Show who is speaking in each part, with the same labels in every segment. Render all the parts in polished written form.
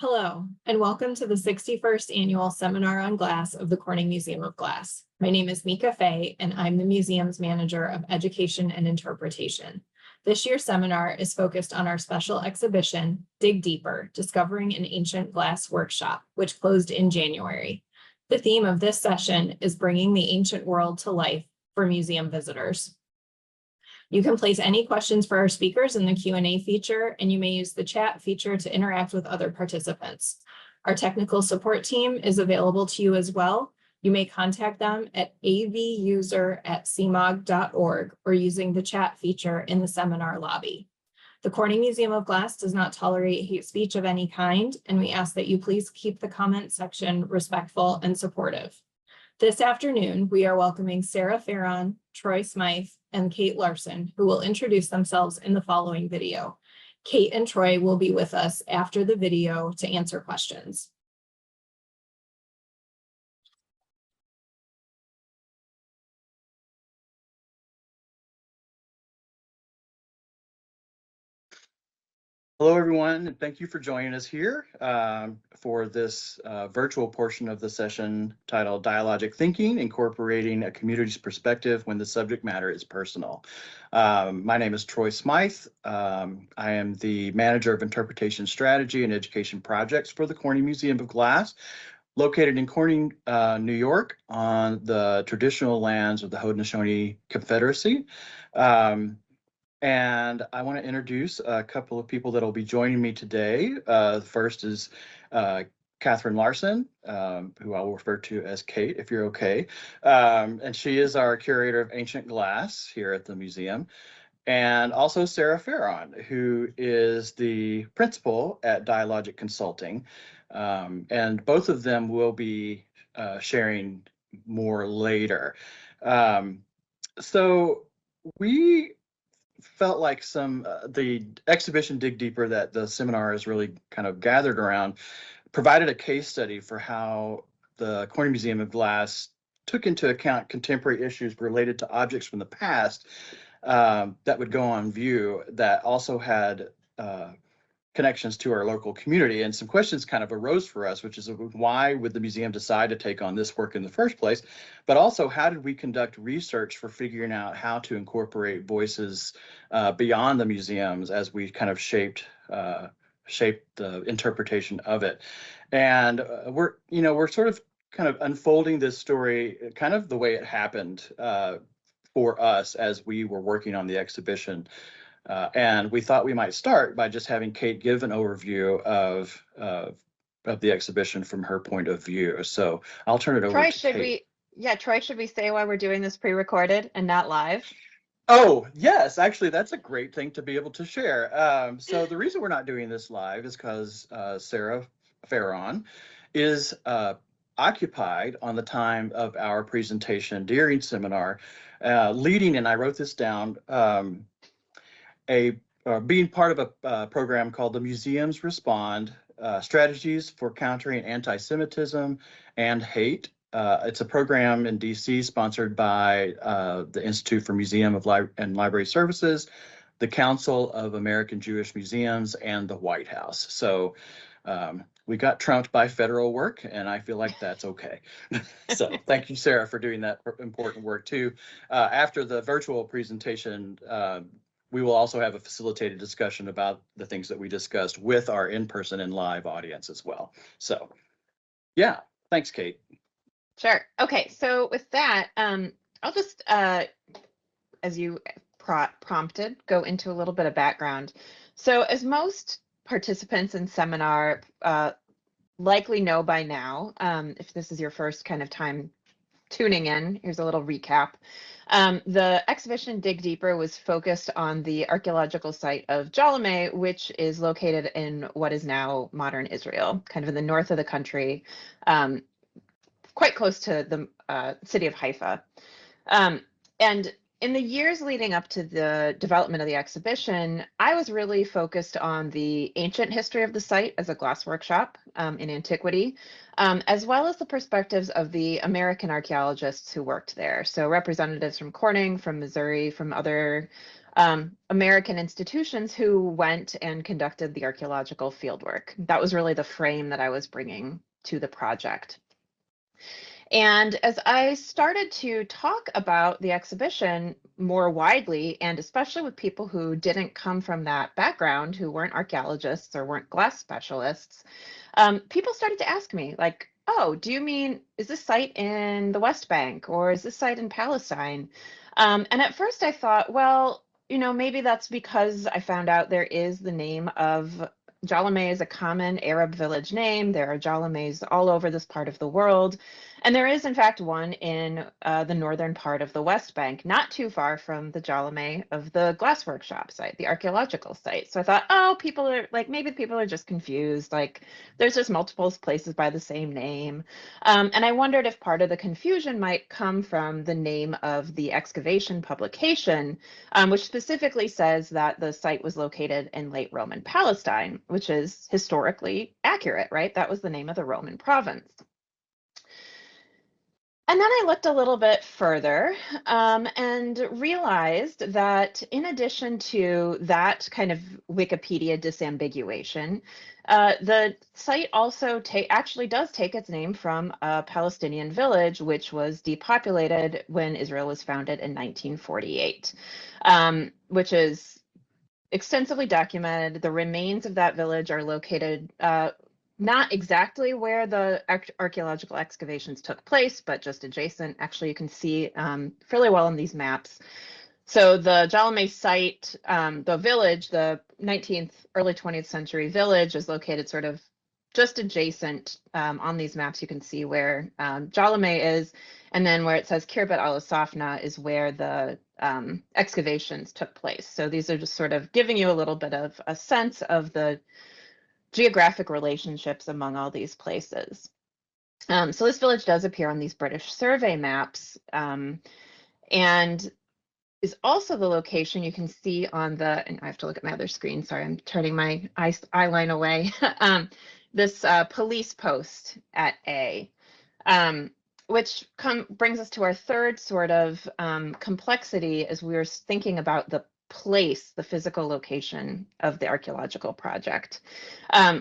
Speaker 1: Hello, and welcome to the 61st Annual Seminar on Glass of the Corning Museum of Glass. My name is Mika Fay, and I'm the museum's manager of education and interpretation. This year's seminar is focused on our special exhibition, Dig Deeper, Discovering an Ancient Glass Workshop, which closed in January. The theme of this session is bringing the ancient world to life for museum visitors. You can place any questions for our speakers in the Q&A feature, and you may use the chat feature to interact with other participants. Our technical support team is available to you as well. You may contact them at avuser@cmog.org or using the chat feature in the seminar lobby. The Corning Museum of Glass does not tolerate hate speech of any kind, and we ask that you please keep the comment section respectful and supportive. This afternoon, we are welcoming Sarah Pharaon, Troy Smythe, and Kate Larson, who will introduce themselves in the following video. Kate and Troy will be with us after the video to answer questions.
Speaker 2: Hello, everyone, and thank you for joining us here for this virtual portion of the session titled Dialogic Thinking, Incorporating a Community's Perspective When the Subject Matter is Personal. My name is Troy Smythe. I am the Manager of Interpretation Strategy and Education Projects for the Corning Museum of Glass, located in Corning, New York, on the traditional lands of the Haudenosaunee Confederacy. And I want to introduce a couple of people that will be joining me today. The first is Katherine Larson, who I will refer to as Kate, if you're okay. And she is our Curator of Ancient Glass here at the museum. And also Sarah Pharaon, who is the principal at Dialogic Consulting. And both of them will be sharing more later. So we felt like the exhibition Dig Deeper that the seminar is really kind of gathered around provided a case study for how the Corning Museum of Glass took into account contemporary issues related to objects from the past that would go on view that also had connections to our local community. And some questions kind of arose for us, which is why would the museum decide to take on this work in the first place? But also, how did we conduct research for figuring out how to incorporate voices beyond the museums as we kind of shaped the interpretation of it? And we're sort of kind of unfolding this story kind of the way it happened for us as we were working on the exhibition. And we thought we might start by just having Kate give an overview of the exhibition from her point of view. So I'll turn it over to Kate.
Speaker 3: Troy, should we say why we're doing this pre-recorded and not live?
Speaker 2: Oh, yes, actually, that's a great thing to be able to share. So the reason we're not doing this live is because Sarah Pharaon is occupied on the time of our presentation during seminar, leading, and I wrote this down, being part of a program called the Museums Respond, Strategies for Countering Anti-Semitism and Hate. It's a program in DC sponsored by the Institute for Museum and Library Services, the Council of American Jewish Museums, and the White House. So we got trumped by federal work, and I feel like that's okay. So thank you, Sarah, for doing that important work too. After the virtual presentation, we will also have a facilitated discussion about the things that we discussed with our in-person and live audience as well. So yeah, thanks, Kate.
Speaker 3: Sure. Okay, so with that, I'll just, as you prompted, go into a little bit of background. So as most participants in seminar likely know by now, if this is your first kind of time tuning in, here's a little recap. The exhibition Dig Deeper was focused on the archaeological site of Jalomeh, which is located in what is now modern Israel, kind of in the north of the country, quite close to the city of Haifa. And in the years leading up to the development of the exhibition, I was really focused on the ancient history of the site as a glass workshop in antiquity, as well as the perspectives of the American archaeologists who worked there. So representatives from Corning, from Missouri, from other American institutions who went and conducted the archaeological fieldwork. That was really the frame that I was bringing to the project. And as I started to talk about the exhibition more widely, and especially with people who didn't come from that background, who weren't archaeologists or weren't glass specialists, people started to ask me, like, oh, do you mean, is this site in the West Bank or is this site in Palestine? And at first I thought, well, you know, maybe that's because I found out there is the name of Jalame is a common Arab village name. There are Jalames all over this part of the world. And there is, in fact, one in the northern part of the West Bank, not too far from the Jalame of the glass workshop site, the archaeological site. So I thought, oh, people are like, maybe people are just confused. Like, there's just multiple places by the same name. And I wondered if part of the confusion might come from the name of the excavation publication, which specifically says that the site was located in late Roman Palestine, which is historically accurate, right? That was the name of the Roman province. And then I looked a little bit further and realized that in addition to that kind of Wikipedia disambiguation, the site also actually does take its name from a Palestinian village, which was depopulated when Israel was founded in 1948, which is extensively documented. The remains of that village are located not exactly where the archaeological excavations took place, but just adjacent. Actually, you can see fairly well in these maps. So the Jalame site, the village, the 19th, early 20th century village is located sort of just adjacent on these maps. You can see where Jalame is, and then where it says Kirbet al-Safna is where the excavations took place. So these are just sort of giving you a little bit of a sense of the geographic relationships among all these places. So this village does appear on these British survey maps and is also the location you can see on the, and I have to look at my other screen, sorry, I'm turning my eye line away, this police post at A, which brings us to our third sort of complexity as we were thinking about the place, the physical location of the archaeological project,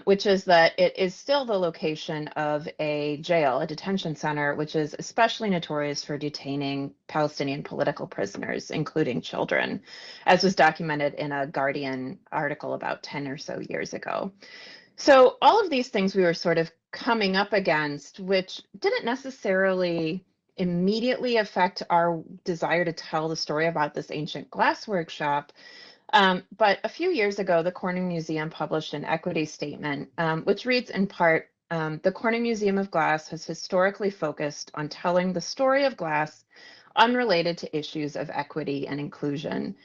Speaker 3: which is that it is still the location of a jail, a detention center, which is especially notorious for detaining Palestinian political prisoners, including children, as was documented in a Guardian article about 10 or so years ago. So all of these things we were sort of coming up against, which didn't necessarily immediately affect our desire to tell the story about this ancient glass workshop. But a few years ago, the Corning Museum published an equity statement, which reads in part, the Corning Museum of Glass has historically focused on telling the story of glass unrelated to issues of equity and inclusion.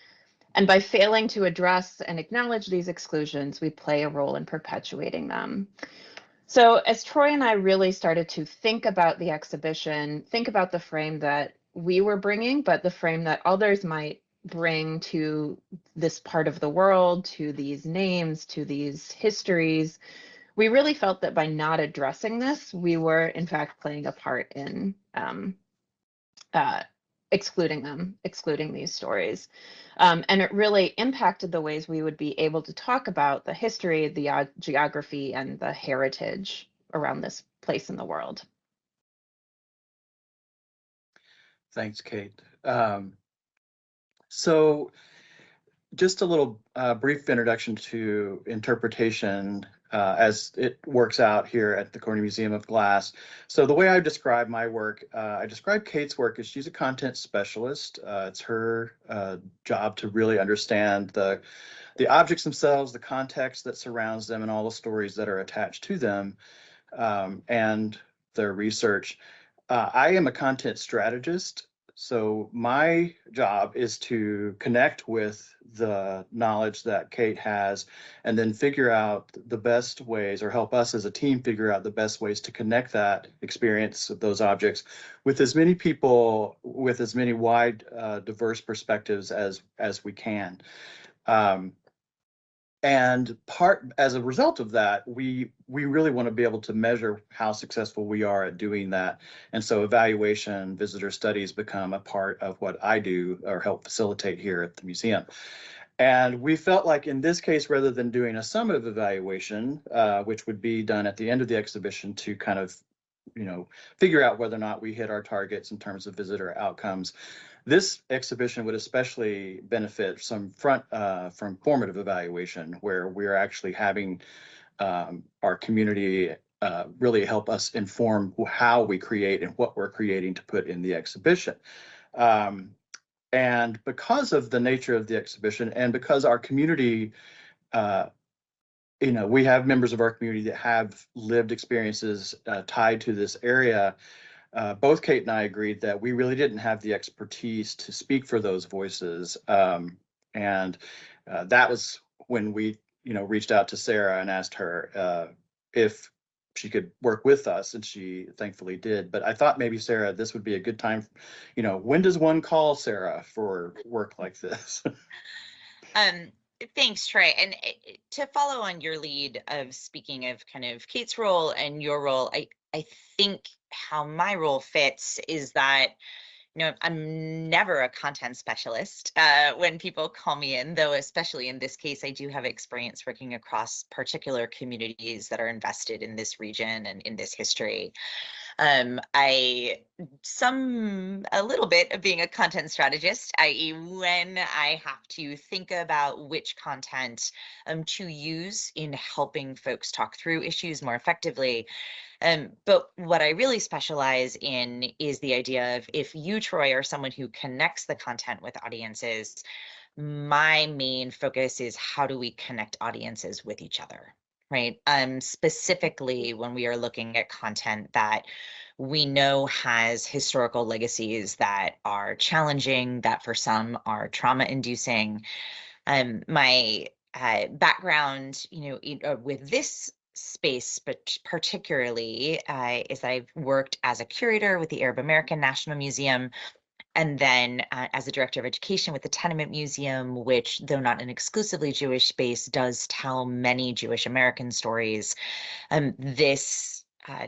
Speaker 3: And by failing to address and acknowledge these exclusions, we play a role in perpetuating them. So as Troy and I really started to think about the exhibition, think about the frame that we were bringing, but the frame that others might bring to this part of the world, to these names, to these histories, we really felt that by not addressing this, we were in fact playing a part in excluding these stories. And it really impacted the ways we would be able to talk about the history, the geography, and the heritage around this place in the world.
Speaker 2: Thanks, Kate. So just a little brief introduction to interpretation as it works out here at the Corning Museum of Glass. So the way I describe my work, I describe Kate's work as she's a content specialist. It's her job to really understand the objects themselves, the context that surrounds them, and all the stories that are attached to them, and their research. I am a content strategist. So my job is to connect with the knowledge that Kate has and then figure out the best ways, or help us as a team figure out the best ways to connect that experience of those objects with as many people, with as many wide, diverse perspectives as we can. And as a result of that, we really want to be able to measure how successful we are at doing that. And so evaluation, visitor studies become a part of what I do or help facilitate here at the museum. And we felt like in this case, rather than doing a summative evaluation, which would be done at the end of the exhibition to kind of, figure out whether or not we hit our targets in terms of visitor outcomes, this exhibition would especially benefit from formative evaluation, where we're actually having our community really help us inform how we create and what we're creating to put in the exhibition. And because of the nature of the exhibition, and because our community, we have members of our community that have lived experiences tied to this area, both Kate and I agreed that we really didn't have the expertise to speak for those voices. And that was when we, reached out to Sarah and asked her if she could work with us, and she thankfully did. But I thought maybe, Sarah, this would be a good time. When does one call Sarah for work like this?
Speaker 4: Thanks, Trey. And to follow on your lead of speaking of kind of Kate's role and your role, I think how my role fits is that, I'm never a content specialist when people call me in, though, especially in this case, I do have experience working across particular communities that are invested in this region and in this history. A little bit of being a content strategist, i.e. when I have to think about which content to use in helping folks talk through issues more effectively. But what I really specialize in is the idea of, if you, Troy, are someone who connects the content with audiences, my main focus is how do we connect audiences with each other, right? Specifically when we are looking at content that we know has historical legacies that are challenging, that for some are trauma-inducing. My background, with this space, but particularly is that I've worked as a curator with the Arab American National Museum, and then as a director of education with the Tenement Museum, which, though not an exclusively Jewish space, does tell many Jewish American stories. This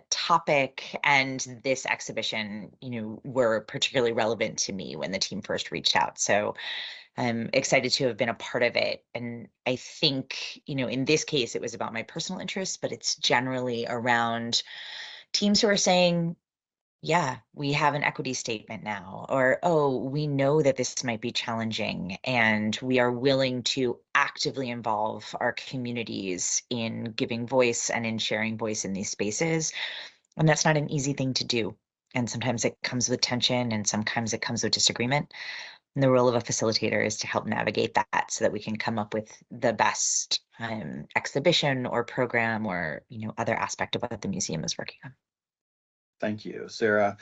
Speaker 4: topic and this exhibition, were particularly relevant to me when the team first reached out. So I'm excited to have been a part of it. And I think, in this case, it was about my personal interests, but it's generally around teams who are saying, yeah, we have an equity statement now, or, oh, we know that this might be challenging, and we are willing to actively involve our communities in giving voice and in sharing voice in these spaces. And that's not an easy thing to do. And sometimes it comes with tension, and sometimes it comes with disagreement. And the role of a facilitator is to help navigate that so that we can come up with the best exhibition or program or, other aspect of what the museum is working on.
Speaker 2: Thank you, Sarah.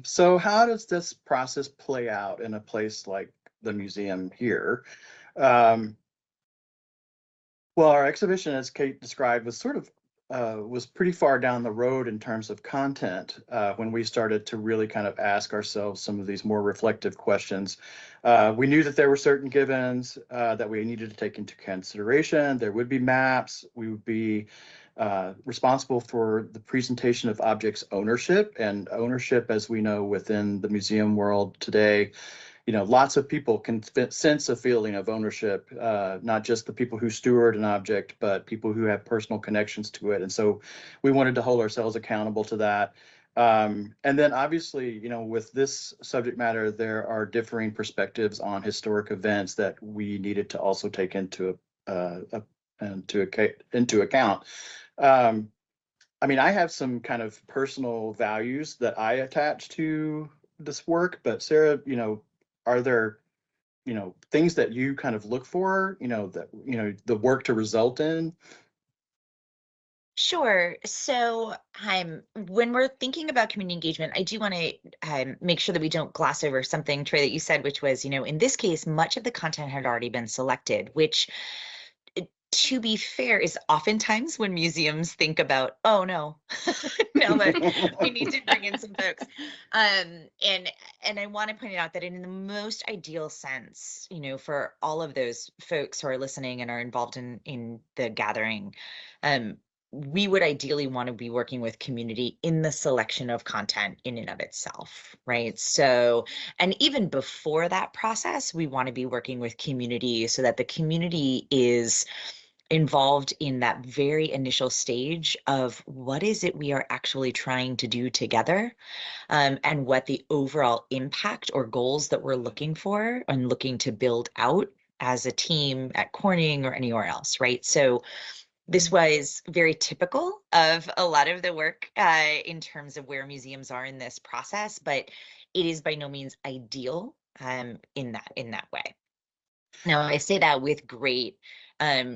Speaker 2: So how does this process play out in a place like the museum here? Well, our exhibition, as Kate described, was was pretty far down the road in terms of content when we started to really kind of ask ourselves some of these more reflective questions. We knew that there were certain givens that we needed to take into consideration. There would be maps. We would be responsible for the presentation of objects ownership, and ownership, as we know within the museum world today, lots of people can sense a feeling of ownership, not just the people who steward an object, but people who have personal connections to it. And so we wanted to hold ourselves accountable to that. And then obviously, with this subject matter, there are differing perspectives on historic events that we needed to also take into account. I have some kind of personal values that I attach to this work, but Sarah, are there, things that you kind of look for, the work to result in?
Speaker 4: Sure. So when we're thinking about community engagement, I do want to make sure that we don't gloss over something, Trey, that you said, which was, in this case, much of the content had already been selected, which to be fair, is oftentimes when museums think about, oh no, now that we need to bring in some folks. And I want to point out that in the most ideal sense, you know, for all of those folks who are listening and are involved in the gathering, we would ideally want to be working with community in the selection of content in and of itself, right? So, and even before that process, we want to be working with community so that the community is involved in that very initial stage of what is it we are actually trying to do together, and what the overall impact or goals that we're looking for and looking to build out as a team at Corning or anywhere else, right? So this was very typical of a lot of the work in terms of where museums are in this process, but it is by no means ideal in that way. Now, I say that with great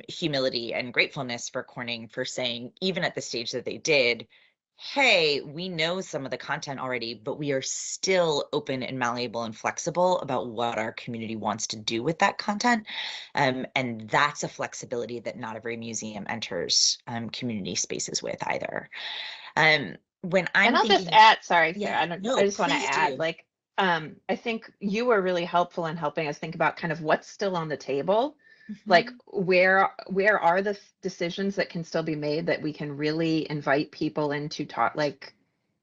Speaker 4: humility and gratefulness for Corning for saying, even at the stage that they did, hey, we know some of the content already, but we are still open and malleable and flexible about what our community wants to do with that content. And that's a flexibility that not every museum enters community spaces with either. When I'm
Speaker 3: And I'll
Speaker 4: thinking,
Speaker 3: just add, sorry,
Speaker 4: yeah,
Speaker 3: Sarah,
Speaker 4: no,
Speaker 3: I just want to
Speaker 4: please
Speaker 3: add,
Speaker 4: do.
Speaker 3: like, I think you were really helpful in helping us think about kind of what's still on the table. Like, where are the decisions that can still be made that we can really invite people in to talk, like,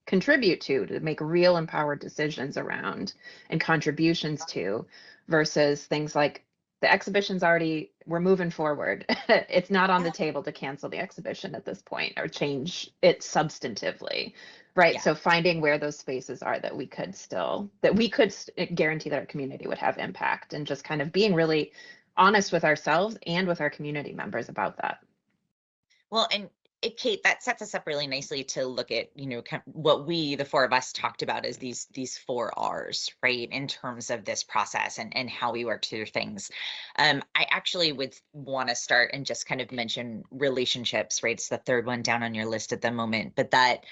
Speaker 3: contribute to make real empowered decisions around and contributions to, versus things like the exhibition's already, we're moving forward. It's not on the table to cancel the exhibition at this point or change it substantively, right?
Speaker 4: Yeah.
Speaker 3: So finding where those spaces are that we could guarantee that our community would have impact, and just kind of being really honest with ourselves and with our community members about that.
Speaker 4: Well, and Kate, that sets us up really nicely to look at, you know, kind of what we, the four of us, talked about as these 4 R's, right, in terms of this process and how we work through things. I actually would want to start and just kind of mention relationships, right? It's the 3rd one down on your list at the moment, but that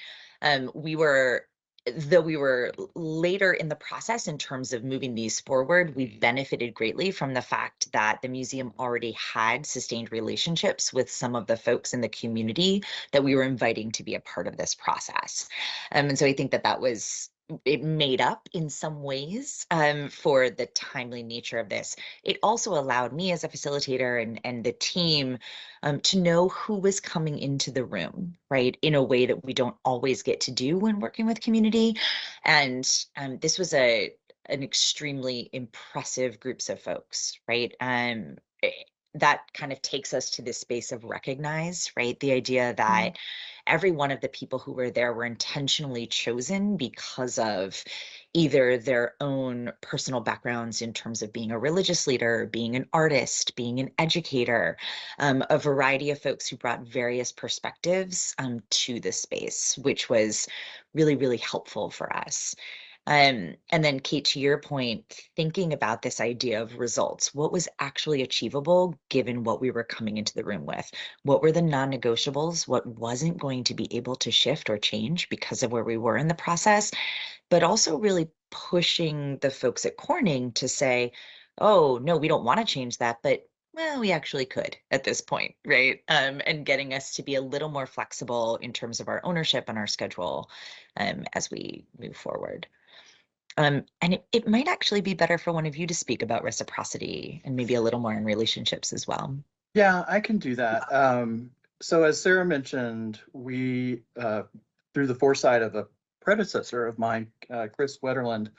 Speaker 4: though we were later in the process in terms of moving these forward, we benefited greatly from the fact that the museum already had sustained relationships with some of the folks in the community that we were inviting to be a part of this process. And so I think that it made up in some ways for the timely nature of this. It also allowed me as a facilitator and the team to know who was coming into the room, right, in a way that we don't always get to do when working with community. And this was an extremely impressive groups of folks, right? That kind of takes us to this space of recognize, right? The idea that every one of the people who were there were intentionally chosen because of either their own personal backgrounds in terms of being a religious leader, being an artist, being an educator, a variety of folks who brought various perspectives to the space, which was really, really helpful for us. And then Kate, to your point, thinking about this idea of results, what was actually achievable given what we were coming into the room with? What were the non-negotiables? What wasn't going to be able to shift or change because of where we were in the process? But also really pushing the folks at Corning to say, oh, no, we don't want to change that, but well, we actually could at this point, right? And getting us to be a little more flexible in terms of our ownership and our schedule as we move forward. And it might actually be better for one of you to speak about reciprocity and maybe a little more in relationships as well.
Speaker 2: Yeah, I can do that. So as Sarah mentioned, we, through the foresight of a predecessor of mine, Chris Wetterland,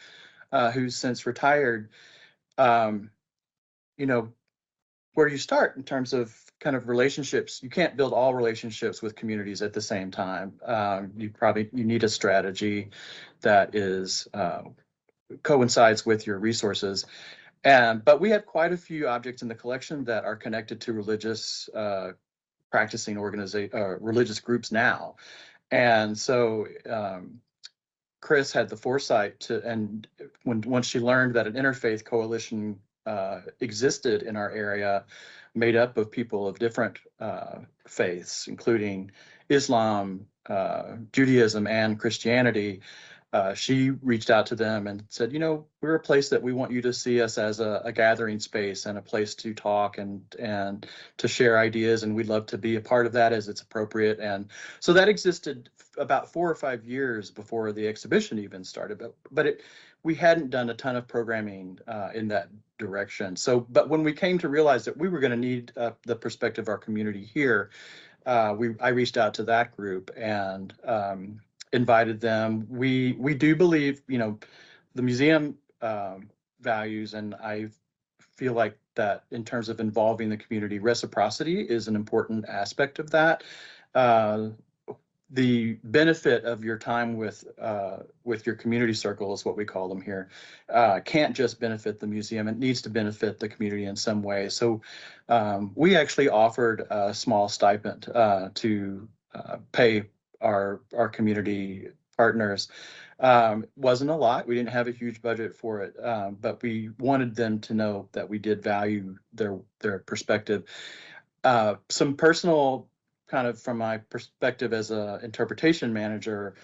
Speaker 2: who's since retired, you know, where you start in terms of kind of relationships, you can't build all relationships with communities at the same time. You need a strategy that is coincides with your resources. But we have quite a few objects in the collection that are connected to religious practicing religious groups now. And so Chris had the foresight to, and once she learned that an interfaith coalition existed in our area, made up of people of different faiths, including Islam, Judaism, and Christianity, she reached out to them and said, we're a place that we want you to see us as a gathering space and a place to talk and to share ideas, and we'd love to be a part of that as it's appropriate. And so that existed about 4 or 5 years before the exhibition even started, but we hadn't done a ton of programming in that direction. So, but when we came to realize that we were going to need the perspective of our community here, I reached out to that group and invited them. We do believe, the museum values, and I feel like that in terms of involving the community, reciprocity is an important aspect of that. The benefit of your time with your community circle, is what we call them here, can't just benefit the museum. It needs to benefit the community in some way. So we actually offered a small stipend to pay our community partners. Wasn't a lot. We didn't have a huge budget for it, but we wanted them to know that we did value their perspective. Some personal, kind of from my perspective as a interpretation manager,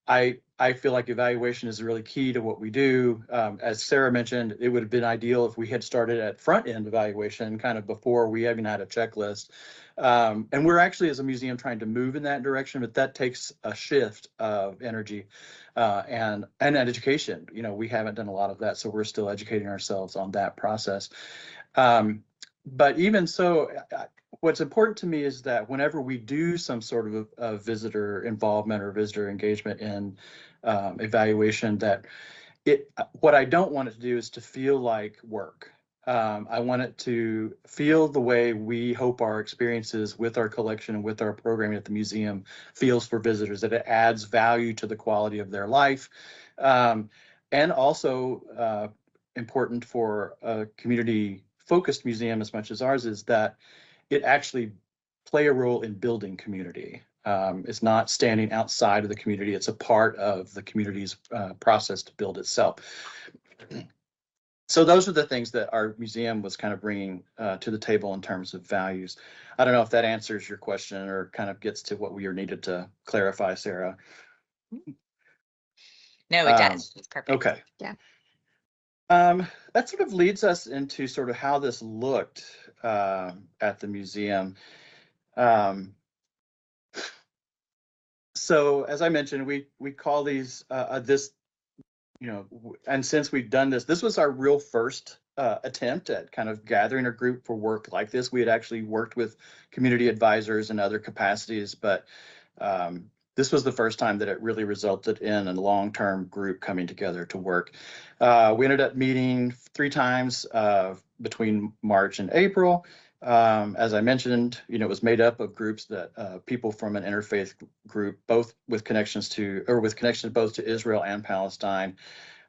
Speaker 2: I feel like evaluation is really key to what we do. As Sarah mentioned, it would have been ideal if we had started at front end evaluation, kind of before we even had a checklist. And we're actually, as a museum, trying to move in that direction, but that takes a shift of energy and education. We haven't done a lot of that, so we're still educating ourselves on that process. But even so, what's important to me is that whenever we do some sort of visitor involvement or visitor engagement in evaluation, that what I don't want it to do is to feel like work. I want it to feel the way we hope our experiences with our collection and with our programming at the museum feels for visitors, that it adds value to the quality of their life. And also important for a community-focused museum as much as ours is that it actually play a role in building community. It's not standing outside of the community. It's a part of the community's process to build itself. So those are the things that our museum was kind of bringing to the table in terms of values. I don't know if that answers your question or kind of gets to what we are needed to clarify, Sarah.
Speaker 4: No, it does. It's perfect.
Speaker 2: Okay.
Speaker 3: Yeah.
Speaker 2: That sort of leads us into sort of how this looked at the museum. So as I mentioned, we call these this, and since we've done this was our real first attempt at kind of gathering a group for work like this. We had actually worked with community advisors and other capacities, but this was the first time that it really resulted in a long-term group coming together to work. We ended up meeting 3 times between March and April. As I mentioned, it was made up of groups that people from an interfaith group, both with connections both to Israel and Palestine,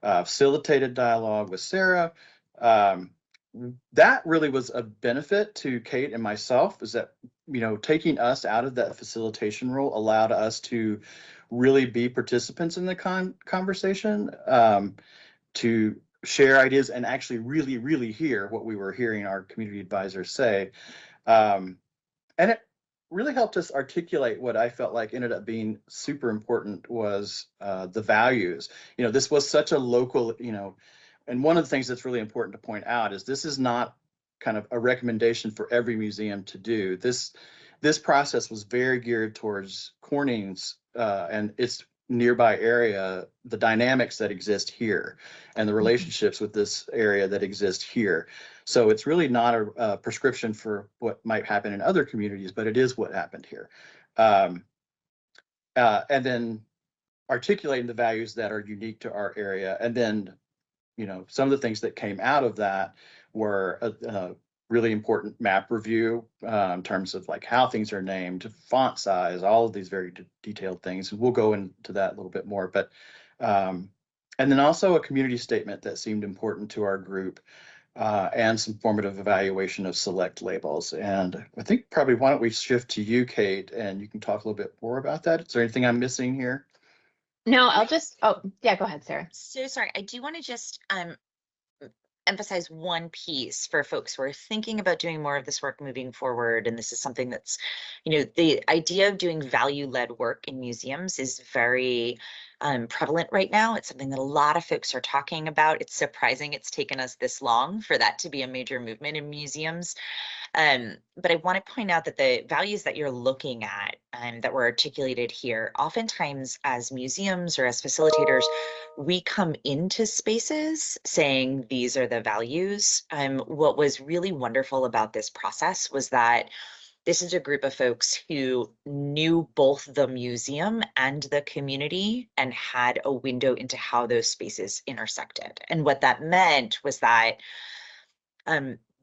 Speaker 2: facilitated dialogue with Sarah. That really was a benefit to Kate and myself, is that, taking us out of that facilitation role allowed us to really be participants in the conversation, to share ideas and actually really, really hear what we were hearing our community advisors say. And it really helped us articulate what I felt like ended up being super important was the values. This was such a local, and one of the things that's really important to point out is this is not kind of a recommendation for every museum to do. This process was very geared towards Corning's and its nearby area, the dynamics that exist here and the relationships with this area that exist here. So it's really not a prescription for what might happen in other communities, but it is what happened here. And then articulating the values that are unique to our area. And then, some of the things that came out of that were a really important map review in terms of like how things are named, font size, all of these very detailed things. We'll go into that a little bit more, but and then also a community statement that seemed important to our group, and some formative evaluation of select labels. And I think probably why don't we shift to you, Kate, and you can talk a little bit more about that. Is there anything I'm missing here?
Speaker 3: No, yeah, go ahead, Sarah.
Speaker 4: So sorry, I do want to just emphasize one piece for folks who are thinking about doing more of this work moving forward. And this is something that's, the idea of doing value-led work in museums is very prevalent right now. It's something that a lot of folks are talking about. It's surprising it's taken us this long for that to be a major movement in museums. But I want to point out that the values that you're looking at that were articulated here, oftentimes as museums or as facilitators, we come into spaces saying these are the values. What was really wonderful about this process was that this is a group of folks who knew both the museum and the community and had a window into how those spaces intersected. And what that meant was that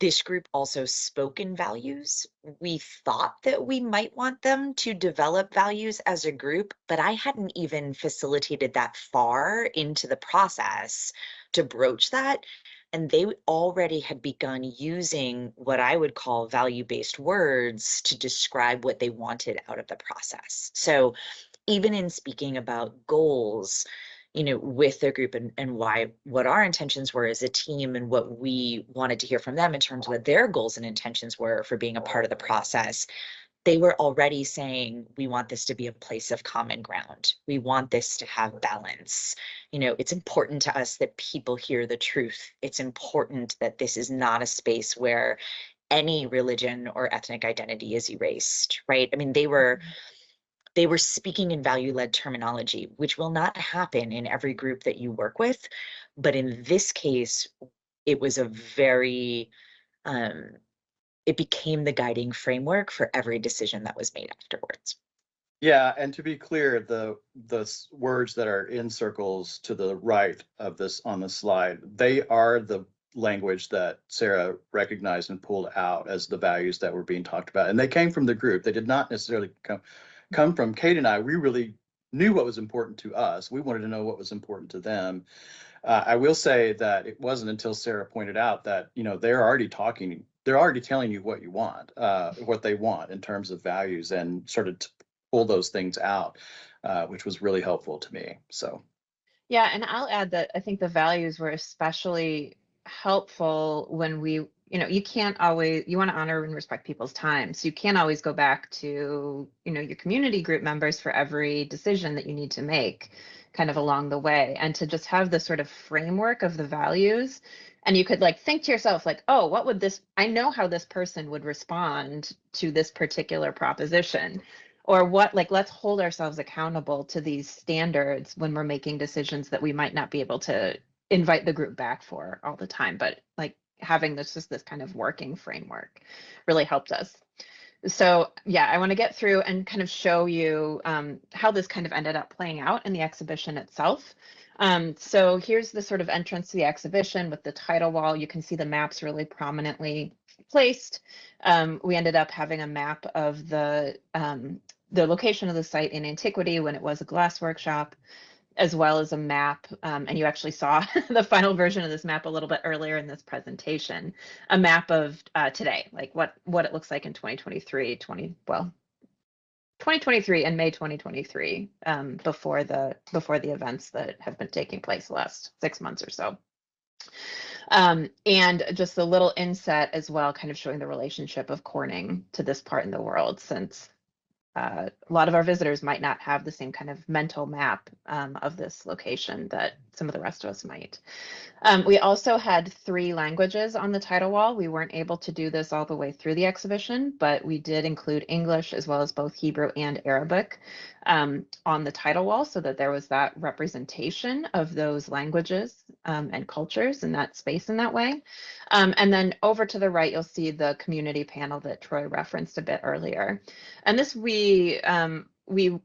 Speaker 4: this group also spoke in values. We thought that we might want them to develop values as a group, but I hadn't even facilitated that far into the process to broach that. And they already had begun using what I would call value-based words to describe what they wanted out of the process. So even in speaking about goals, with their group and what our intentions were as a team and what we wanted to hear from them in terms of what their goals and intentions were for being a part of the process, they were already saying, we want this to be a place of common ground. We want this to have balance. It's important to us that people hear the truth. It's important that this is not a space where any religion or ethnic identity is erased, right? I mean, they were speaking in value-led terminology, which will not happen in every group that you work with. But in this case, it was a very, it became the guiding framework for every decision that was made afterwards.
Speaker 2: Yeah, and to be clear, the words that are in circles to the right of this on the slide, they are the language that Sarah recognized and pulled out as the values that were being talked about. And they came from the group. They did not necessarily come from Kate and I. We really knew what was important to us. We wanted to know what was important to them. I will say that it wasn't until Sarah pointed out that, they're already telling you what you want, what they want in terms of values, and started to pull those things out, which was really helpful to me. So.
Speaker 3: Yeah, and I'll add that I think the values were especially helpful when you can't always, you want to honor and respect people's time. So you can't always go back to, your community group members for every decision that you need to make kind of along the way. And to just have this sort of framework of the values, and you could think to yourself, oh, I know how this person would respond to this particular proposition. Or let's hold ourselves accountable to these standards when we're making decisions that we might not be able to invite the group back for all the time. But having this kind of working framework really helped us. So yeah, I want to get through and kind of show you how this kind of ended up playing out in the exhibition itself. So here's the sort of entrance to the exhibition with the title wall. You can see the maps really prominently placed. We ended up having a map of the location of the site in antiquity when it was a glass workshop, as well as a map, and you actually saw the final version of this map a little bit earlier in this presentation, a map of today, what it looks like in 2023 and May 2023, before the events that have been taking place the last 6 months or so. And just a little inset as well, kind of showing the relationship of Corning to this part in the world, since a lot of our visitors might not have the same kind of mental map of this location that some of the rest of us might. We also had 3 languages on the title wall. We weren't able to do this all the way through the exhibition, but we did include English as well as both Hebrew and Arabic on the title wall, so that there was that representation of those languages and cultures in that space in that way. And then over to the right, you'll see the community panel that Troy referenced a bit earlier. And this we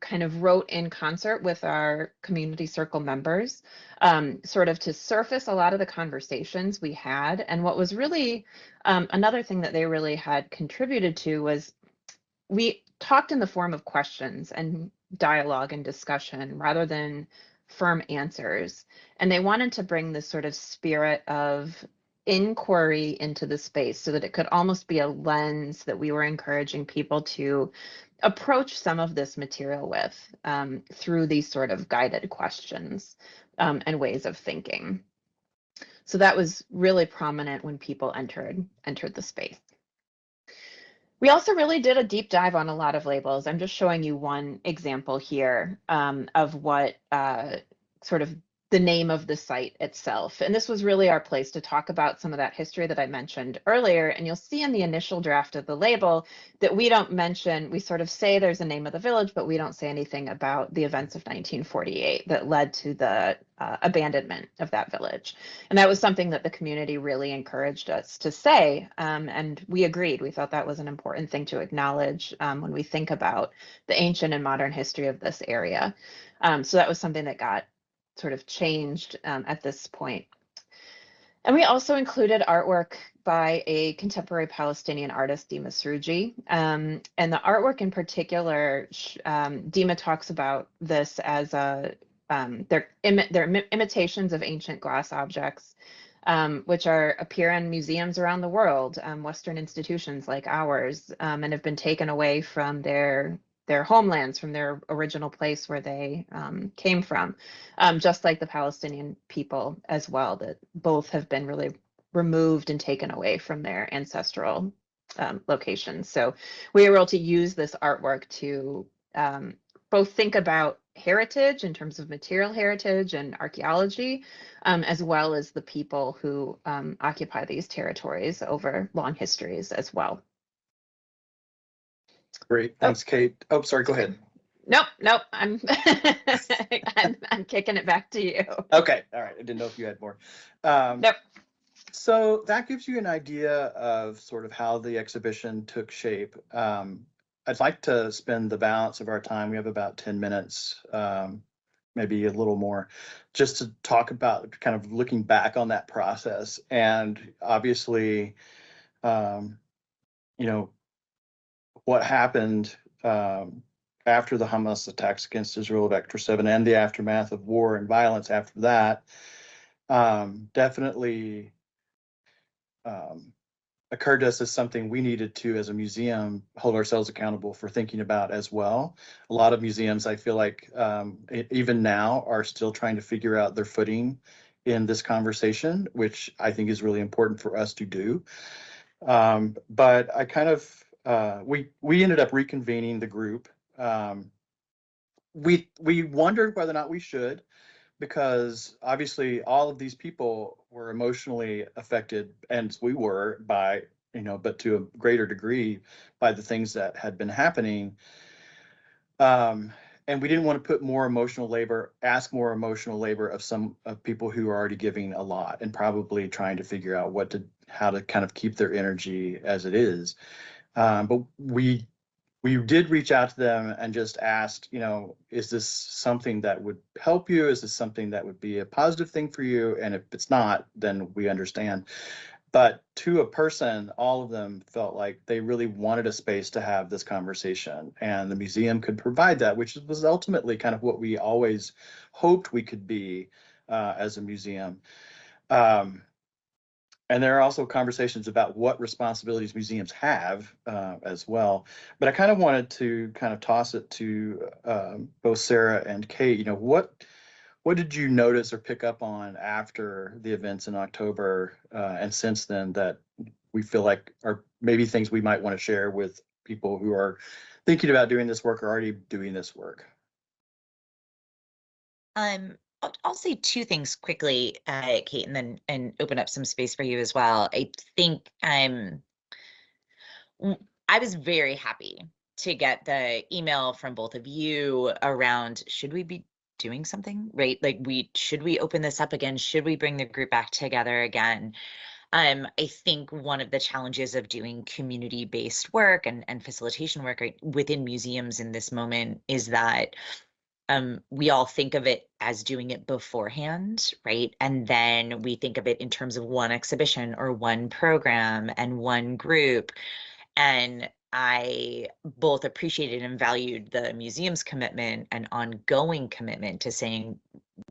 Speaker 3: kind of wrote in concert with our community circle members, sort of to surface a lot of the conversations we had. And what was really another thing that they really had contributed to was we talked in the form of questions and dialogue and discussion rather than firm answers. And they wanted to bring this sort of spirit of inquiry into the space so that it could almost be a lens that we were encouraging people to approach some of this material with through these sort of guided questions and ways of thinking. So that was really prominent when people entered the space. We also really did a deep dive on a lot of labels. I'm just showing you one example here of what sort of the name of the site itself. And this was really our place to talk about some of that history that I mentioned earlier. And you'll see in the initial draft of the label that we don't mention, we sort of say there's a name of the village, but we don't say anything about the events of 1948 that led to the abandonment of that village. And that was something that the community really encouraged us to say. And we agreed. We thought that was an important thing to acknowledge when we think about the ancient and modern history of this area. So that was something that got sort of changed at this point. And we also included artwork by a contemporary Palestinian artist, Dima Srouji. And the artwork in particular, Dima talks about this as they're imitations of ancient glass objects, which appear in museums around the world, Western institutions like ours, and have been taken away from their homelands, from their original place where they came from, just like the Palestinian people as well, that both have been really removed and taken away from their ancestral locations. So we were able to use this artwork to both think about heritage in terms of material heritage and archaeology, as well as the people who occupy these territories over long histories as well.
Speaker 2: Great, thanks, Kate. Oh, sorry, go ahead.
Speaker 3: Nope. I'm I'm kicking it back to you.
Speaker 2: Okay, all right. I didn't know if you had more.
Speaker 3: Nope.
Speaker 2: So that gives you an idea of sort of how the exhibition took shape. I'd like to spend the balance of our time, we have about 10 minutes, maybe a little more, just to talk about kind of looking back on that process. And obviously, you know, what happened after the Hamas attacks against Israel of October 7 and the aftermath of war and violence after that definitely occurred to us as something we needed to, as a museum, hold ourselves accountable for thinking about as well. A lot of museums, I feel like, even now, are still trying to figure out their footing in this conversation, which I think is really important for us to do. But I kind of, we ended up reconvening the group. We wondered whether or not we should, because obviously all of these people were emotionally affected, and we were, by, but to a greater degree by the things that had been happening. And we didn't want to put more emotional labor, ask more emotional labor of people who are already giving a lot and probably trying to figure out how to kind of keep their energy as it is. But we did reach out to them and just asked, is this something that would help you? Is this something that would be a positive thing for you? And if it's not, then we understand. But to a person, all of them felt like they really wanted a space to have this conversation, and the museum could provide that, which was ultimately kind of what we always hoped we could be as a museum. And there are also conversations about what responsibilities museums have as well. But I kind of wanted to kind of toss it to both Sarah and Kate. What did you notice or pick up on after the events in October and since then that we feel like are maybe things we might want to share with people who are thinking about doing this work or already doing this work?
Speaker 4: I'll say two things quickly, Kate, and open up some space for you as well. I think I was very happy to get the email from both of you around, should we be doing something, right? Like, should we open this up again? Should we bring the group back together again? I think one of the challenges of doing community-based work and facilitation work within museums in this moment is that we all think of it as doing it beforehand, right? And then we think of it in terms of one exhibition or one program and one group. And I both appreciated and valued the museum's commitment and ongoing commitment to saying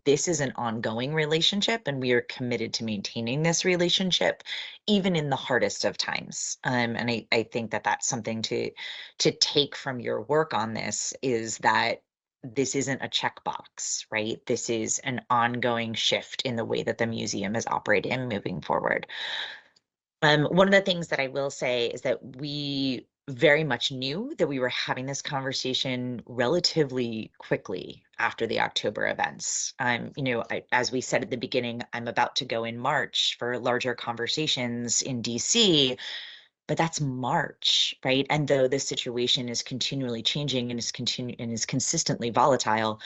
Speaker 4: this is an ongoing relationship and we are committed to maintaining this relationship even in the hardest of times. And I think that that's something to take from your work on this, is that this isn't a checkbox, right? This is an ongoing shift in the way that the museum is operating moving forward. One of the things that I will say is that we very much knew that we were having this conversation relatively quickly after the October events. As we said at the beginning, I'm about to go in March for larger conversations in DC, but that's March, right? And though this situation is continually changing and is consistently volatile,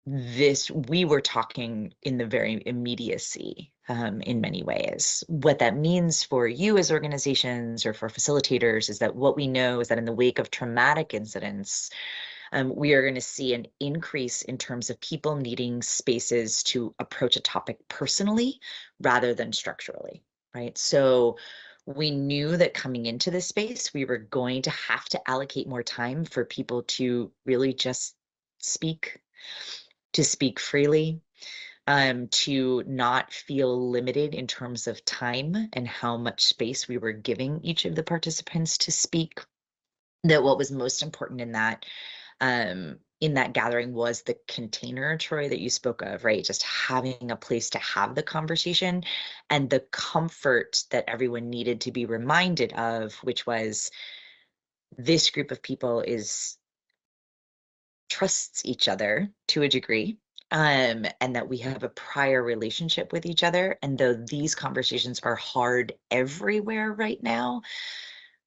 Speaker 4: we were talking in the very immediacy in many ways. What that means for you as organizations or for facilitators is that what we know is that in the wake of traumatic incidents, we are going to see an increase in terms of people needing spaces to approach a topic personally rather than structurally, right? So we knew that coming into this space, we were going to have to allocate more time for people to really just speak, to speak freely, to not feel limited in terms of time and how much space we were giving each of the participants to speak. That what was most important in that gathering was the container, Troy, that you spoke of, right? Just having a place to have the conversation and the comfort that everyone needed to be reminded of, which was this group of people trusts each other to a degree, and that we have a prior relationship with each other. And though these conversations are hard everywhere right now,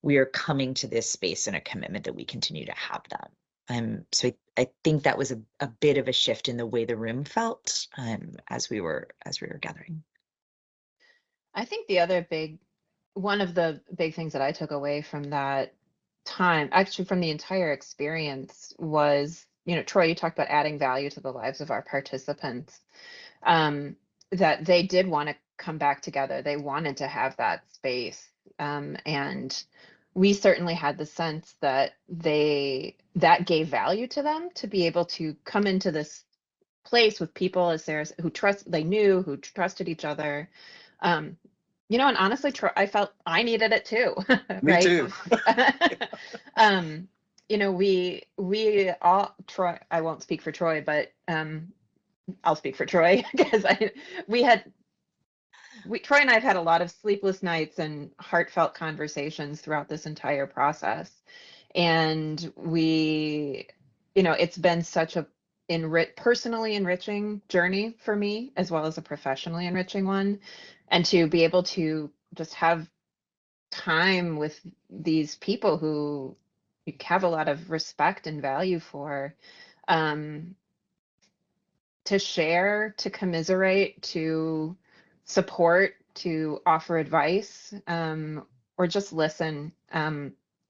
Speaker 4: we are coming to this space in a commitment that we continue to have them. So I think that was a bit of a shift in the way the room felt as we were gathering.
Speaker 3: I think one of the big things that I took away from that time, actually from the entire experience, was, Troy, you talked about adding value to the lives of our participants, that they did want to come back together. They wanted to have that space. And we certainly had the sense that that gave value to them to be able to come into this place with people, as Sarah, who trusted each other. And honestly, I felt I needed it too.
Speaker 2: Me
Speaker 3: right?
Speaker 2: too.
Speaker 3: We all, Troy, I won't speak for Troy, but I'll speak for Troy because Troy and I have had a lot of sleepless nights and heartfelt conversations throughout this entire process. And it's been such a personally enriching journey for me, as well as a professionally enriching one. And to be able to just have time with these people who you have a lot of respect and value for, to share, to commiserate, to support, to offer advice, or just listen,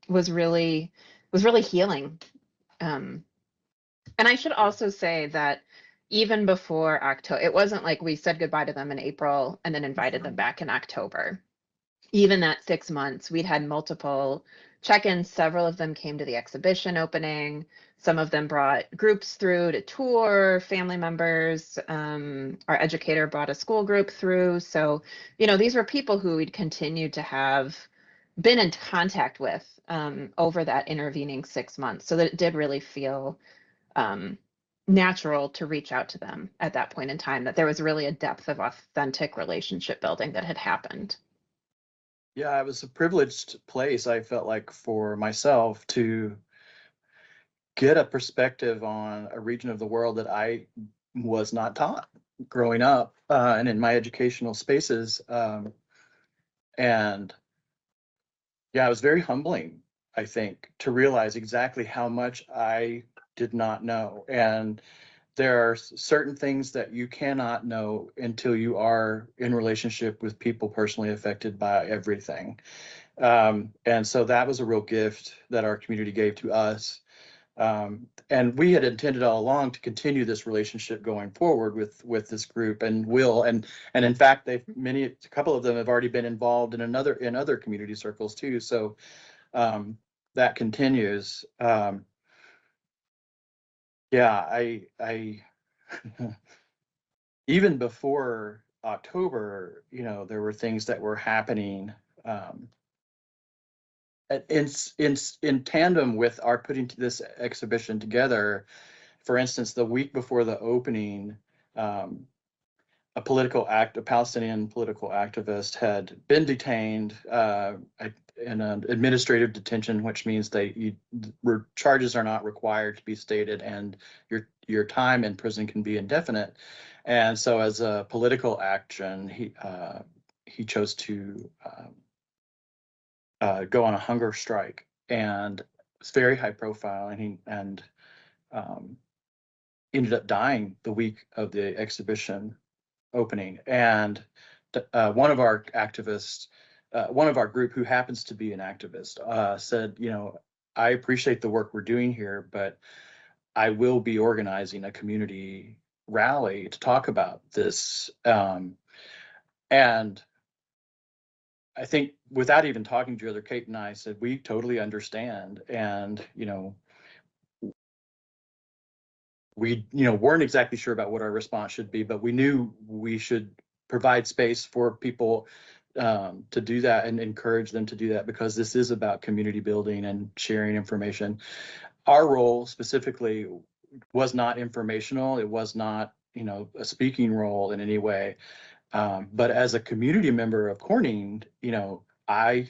Speaker 3: was really healing. And I should also say that even before October, it wasn't like we said goodbye to them in April and then invited them back in October. Even that 6 months, we'd had multiple check-ins. Several of them came to the exhibition opening. Some of them brought groups through to tour, family members. Our educator brought a school group through. So, these were people who we'd continued to have been in contact with over that intervening 6 months. So that it did really feel natural to reach out to them at that point in time, that there was really a depth of authentic relationship building that had happened.
Speaker 2: Yeah, it was a privileged place, I felt like, for myself to get a perspective on a region of the world that I was not taught growing up and in my educational spaces. And yeah, it was very humbling, I think, to realize exactly how much I did not know. And there are certain things that you cannot know until you are in relationship with people personally affected by everything. And so that was a real gift that our community gave to us. And we had intended all along to continue this relationship going forward with this group, and will. And in fact, a couple of them have already been involved in other community circles too. So that continues. Yeah, I even before October, there were things that were happening in tandem with our putting this exhibition together. For instance, the week before the opening, a Palestinian political activist had been detained in an administrative detention, which means charges are not required to be stated, and your time in prison can be indefinite. And so, as a political action, he chose to go on a hunger strike, and it's very high profile, and he ended up dying the week of the exhibition opening. And one of our activists, one of our group who happens to be an activist, said, I appreciate the work we're doing here, but I will be organizing a community rally to talk about this. And I think without even talking to each other, Kate and I said, we totally understand. And, we weren't exactly sure about what our response should be, but we knew we should provide space for people to do that and encourage them to do that, because this is about community building and sharing information. Our role specifically was not informational. It was not a speaking role in any way, but as a community member of Corning, I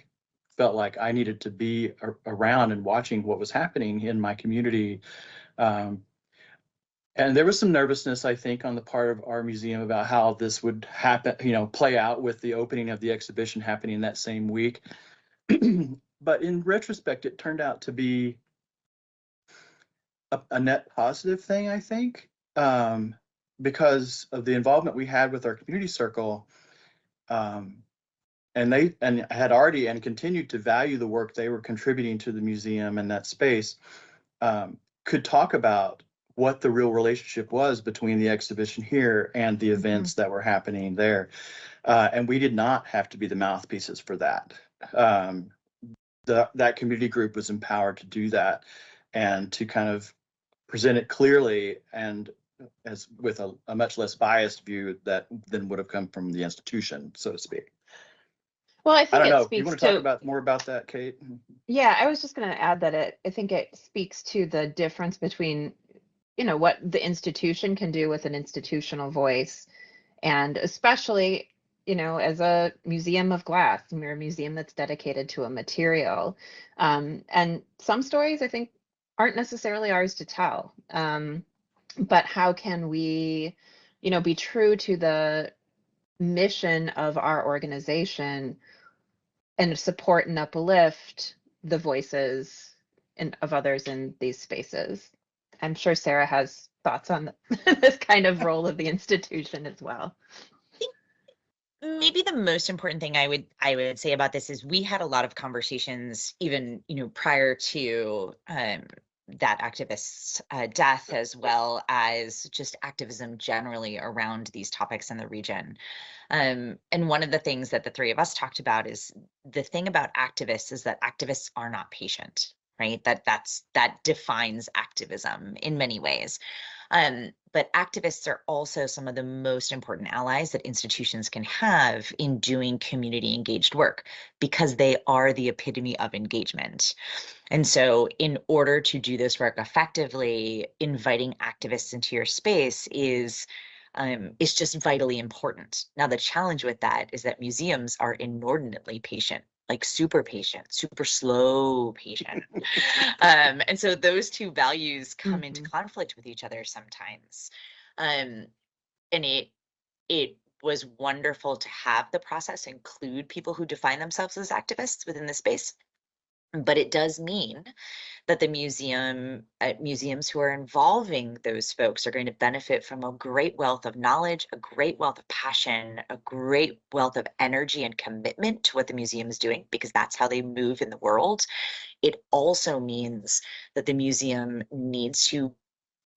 Speaker 2: felt like I needed to be around and watching what was happening in my community. And there was some nervousness, I think, on the part of our museum about how this would happen, play out with the opening of the exhibition happening that same week. But in retrospect, it turned out to be a net positive thing, I think, because of the involvement we had with our community circle. And they had already and continued to value the work they were contributing to the museum and that space, could talk about what the real relationship was between the exhibition here and the events that were happening there. And we did not have to be the mouthpieces for that. That community group was empowered to do that and to kind of present it clearly and as with a much less biased view than would have come from the institution, so to speak.
Speaker 3: Well, I think
Speaker 2: don't know.
Speaker 3: speaks
Speaker 2: You want
Speaker 3: to
Speaker 2: to talk more about that, Kate?
Speaker 3: Yeah, I was just going to add that I think it speaks to the difference between what the institution can do with an institutional voice, and especially as a museum of glass, we're a museum that's dedicated to a material, and some stories I think aren't necessarily ours to tell, but how can we be true to the mission of our organization and support and uplift the voices of others in these spaces. I'm sure Sarah has thoughts on this kind of role of the institution as well.
Speaker 4: Maybe the most important thing I would say about this is we had a lot of conversations even prior to that activist's death, as well as just activism generally around these topics in the region. And one of the things that the three of us talked about is the thing about activists is that activists are not patient, right? That defines activism in many ways. But activists are also some of the most important allies that institutions can have in doing community engaged work, because they are the epitome of engagement. And so in order to do this work effectively, inviting activists into your space is just vitally important. Now, the challenge with that is that museums are inordinately patient, like super patient, super slow patient. And so those two values come into conflict with each other sometimes. And it was wonderful to have the process include people who define themselves as activists within the space. But it does mean that the museums who are involving those folks are going to benefit from a great wealth of knowledge, a great wealth of passion, a great wealth of energy and commitment to what the museum is doing, because that's how they move in the world. It also means that the museum needs to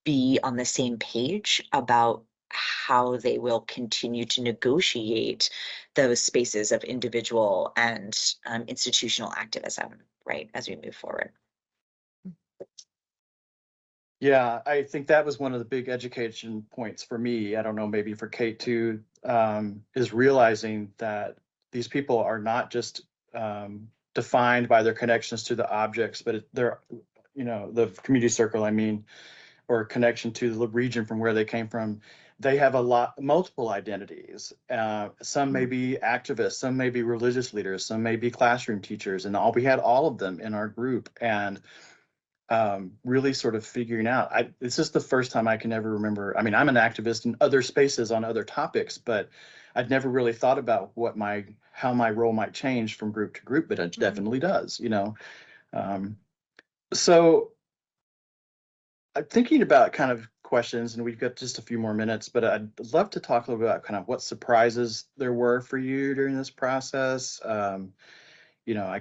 Speaker 4: be on the same page about how they will continue to negotiate those spaces of individual and institutional activism, right, as we move forward.
Speaker 2: Yeah, I think that was one of the big education points for me. I don't know, maybe for Kate too, is realizing that these people are not just defined by their connections to the objects, but they're, the community circle, or connection to the region from where they came from. they have multiple identities. Some may be activists, some may be religious leaders, some may be classroom teachers, and we had all of them in our group, and really sort of figuring out. This is the first time I can ever remember. I mean, I'm an activist in other spaces on other topics, but I'd never really thought about how my role might change from group to group, but it definitely does, you know. So I'm thinking about kind of questions, and we've got just a few more minutes, but I'd love to talk a little bit about kind of what surprises there were for you during this process. You know,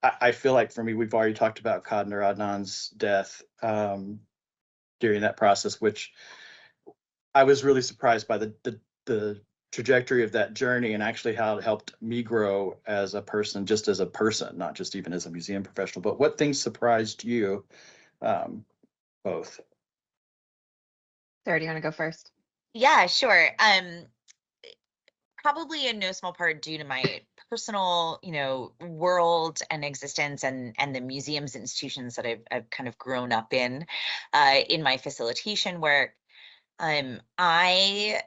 Speaker 2: I feel like for me, we've already talked about Qadr Adnan's death during that process, which I was really surprised by the trajectory of that journey, and actually how it helped me grow as a person, just as a person, not just even as a museum professional. But what things surprised you both?
Speaker 3: Sarah, do you want to go first?
Speaker 4: Yeah, sure. Probably in no small part due to my personal, world and existence, and the museums institutions that I've kind of grown up in my facilitation work. I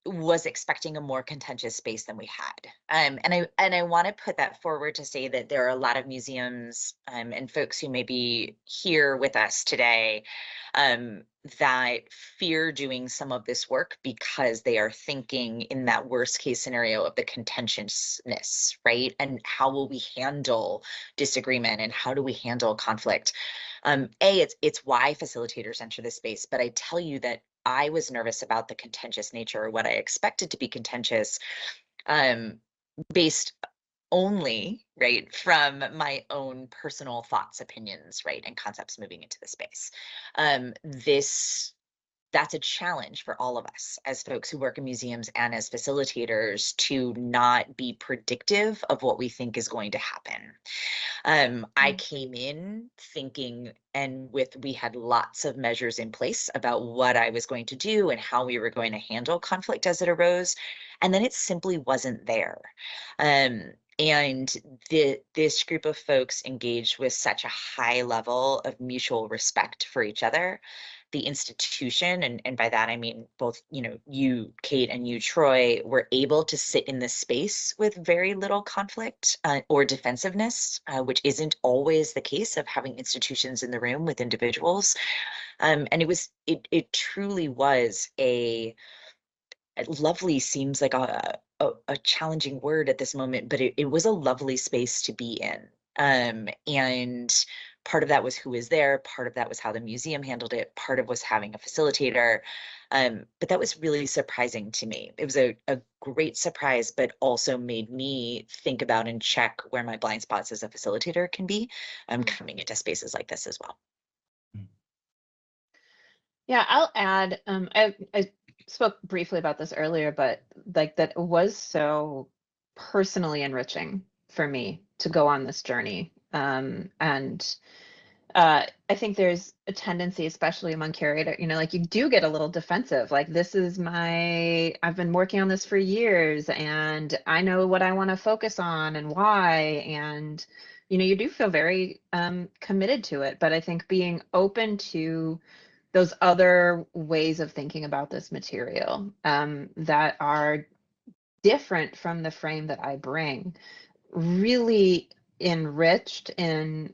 Speaker 4: was expecting a more contentious space than we had. And I want to put that forward to say that there are a lot of museums and folks who may be here with us today that fear doing some of this work because they are thinking in that worst case scenario of the contentiousness, right? And how will we handle disagreement, and how do we handle conflict? It's why facilitators enter this space, but I tell you that I was nervous about the contentious nature, or what I expected to be contentious, based only, right, from my own personal thoughts, opinions, right, and concepts moving into the space. That's a challenge for all of us as folks who work in museums and as facilitators, to not be predictive of what we think is going to happen. I came in thinking, we had lots of measures in place about what I was going to do and how we were going to handle conflict as it arose. And then it simply wasn't there. And this group of folks engaged with such a high level of mutual respect for each other, the institution, and by that I mean both, you, Kate, and you, Troy, were able to sit in this space with very little conflict or defensiveness, which isn't always the case of having institutions in the room with individuals. And it truly was a lovely, seems like a challenging word at this moment, but it was a lovely space to be in. And part of that was who was there, part of that was how the museum handled it, part of was having a facilitator. But that was really surprising to me. It was a great surprise, but also made me think about and check where my blind spots as a facilitator can be coming into spaces like this as well.
Speaker 3: Yeah, I'll add, I spoke briefly about this earlier, but like that was so personally enriching for me to go on this journey. I think there's a tendency, especially among curator, like you do get a little defensive. Like, I've been working on this for years, and I know what I want to focus on and why. And, you do feel very committed to it. But I think being open to those other ways of thinking about this material that are different from the frame that I bring really enriched in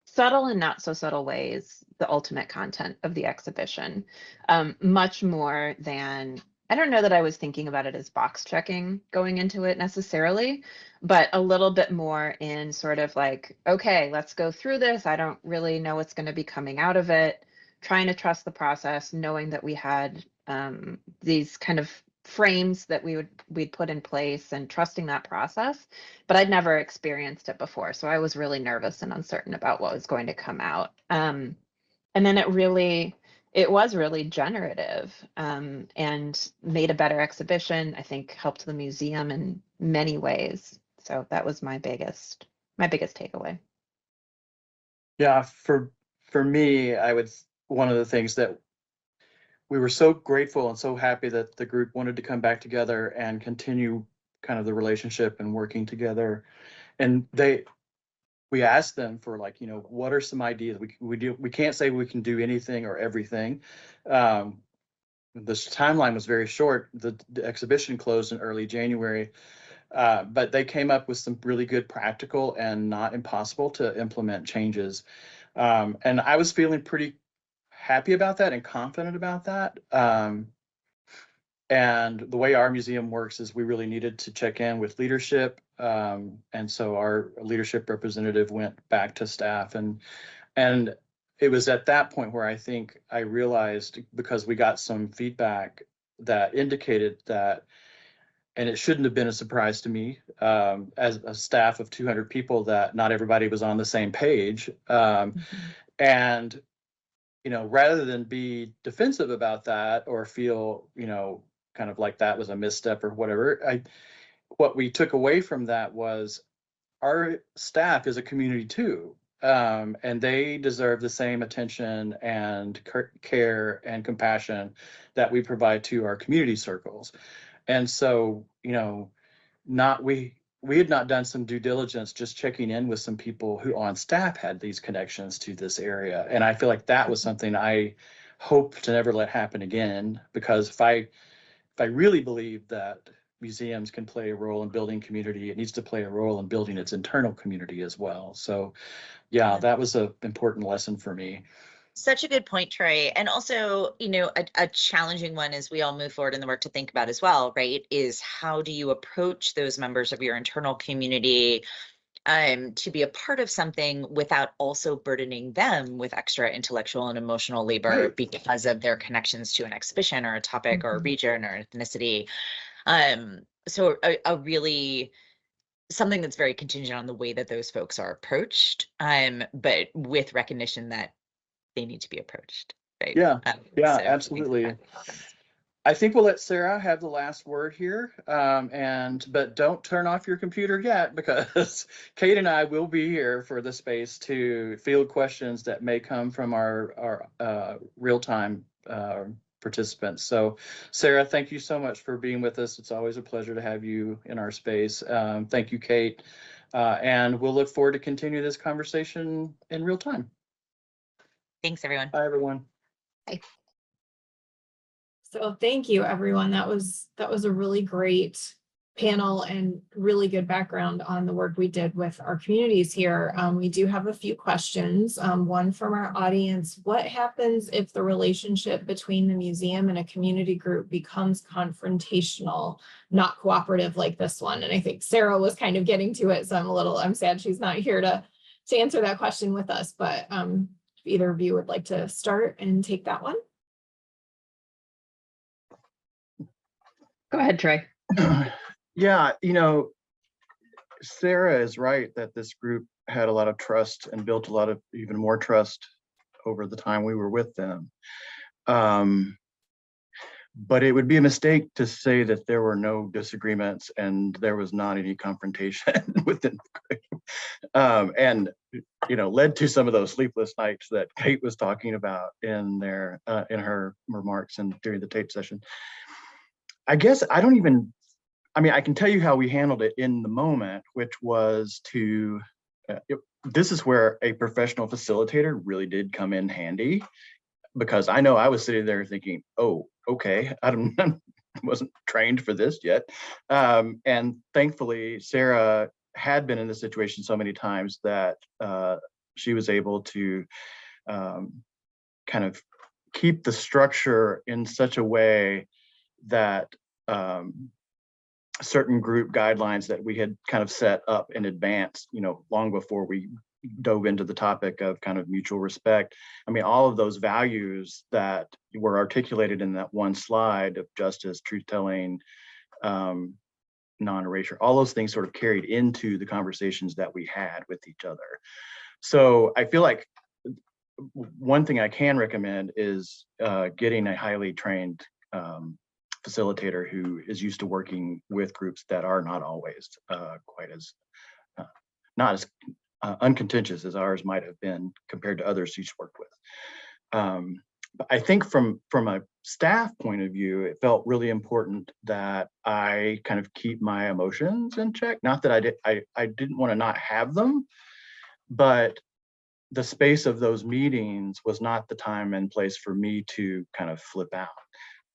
Speaker 3: subtle and not so subtle ways the ultimate content of the exhibition, much more than, I don't know that I was thinking about it as box checking going into it necessarily, but a little bit more in sort of like, okay, let's go through this. I don't really know what's going to be coming out of it, trying to trust the process, knowing that we had these kind of frames that we'd put in place, and trusting that process. But I'd never experienced it before, so I was really nervous and uncertain about what was going to come out. And then it was really generative, and made a better exhibition. I think helped the museum in many ways. So that was my biggest takeaway.
Speaker 2: Yeah, for me, one of the things that we were so grateful and so happy that the group wanted to come back together and continue kind of the relationship and working together. And we asked them for, like, what are some ideas? We can't say we can do anything or everything. this timeline was very short. The exhibition closed in early January, but they came up with some really good practical and not impossible to implement changes. And I was feeling pretty happy about that and confident about that. And the way our museum works is we really needed to check in with leadership. And so our leadership representative went back to staff, and it was at that point where I think I realized, because we got some feedback that indicated that, and it shouldn't have been a surprise to me, as a staff of 200 people, that not everybody was on the same page. And, rather than be defensive about that or feel, kind of like that was a misstep or whatever, what we took away from that was our staff is a community too. And they deserve the same attention and care and compassion that we provide to our community circles. And so, we had not done some due diligence, just checking in with some people who on staff had these connections to this area. And I feel like that was something I hope to never let happen again, because if I really believe that museums can play a role in building community, it needs to play a role in building its internal community as well. So yeah, that was an important lesson for me.
Speaker 4: Such a good point, Troy. And also, a challenging one as we all move forward in the work to think about as well, right, is how do you approach those members of your internal community to be a part of something without also burdening them with extra intellectual and emotional labor because of their connections to an exhibition or a topic or a region or ethnicity. So a really something that's very contingent on the way that those folks are approached, but with recognition that they need to be approached, right?
Speaker 2: Yeah,
Speaker 4: So
Speaker 2: absolutely. I think we'll let Sarah have the last word here, but don't turn off your computer yet, because Kate and I will be here for the space to field questions that may come from our real-time participants. So Sarah, thank you so much for being with us. It's always a pleasure to have you in our space. Thank you, Kate. And we'll look forward to continue this conversation in real time.
Speaker 4: Thanks, everyone.
Speaker 2: Bye, everyone.
Speaker 3: Bye.
Speaker 1: So thank you, everyone. That was a really great panel and really good background on the work we did with our communities here. We do have a few questions. One from our audience: what happens if the relationship between the museum and a community group becomes confrontational, not cooperative like this one? And I think Sarah was kind of getting to it, so I'm sad she's not here to answer that question with us, but if either of you would like to start and take that one.
Speaker 3: Go ahead, Troy.
Speaker 5: Yeah, Sarah is right that this group had a lot of trust and built a lot of even more trust over the time we were with them. But it would be a mistake to say that there were no disagreements and there was not any confrontation within the group. And led to some of those sleepless nights that Kate was talking about in her remarks and during the tape session. I guess I can tell you how we handled it in the moment, which was this is where a professional facilitator really did come in handy, because I know I was sitting there thinking, oh, okay, I wasn't trained for this yet. And thankfully, Sarah had been in this situation so many times that she was able to kind of keep the structure in such a way that certain group guidelines that we had kind of set up in advance, long before we dove into the topic of kind of mutual respect. I mean, all of those values that were articulated in that one slide of justice, truth-telling, non-erasure, all those things sort of carried into the conversations that we had with each other. So I feel like one thing I can recommend is getting a highly trained facilitator who is used to working with groups that are not always quite as not as uncontentious as ours might have been compared to others she's worked with. But I think from a staff point of view, it felt really important that I kind of keep my emotions in check. Not that I didn't want to not have them, but the space of those meetings was not the time and place for me to kind of flip out.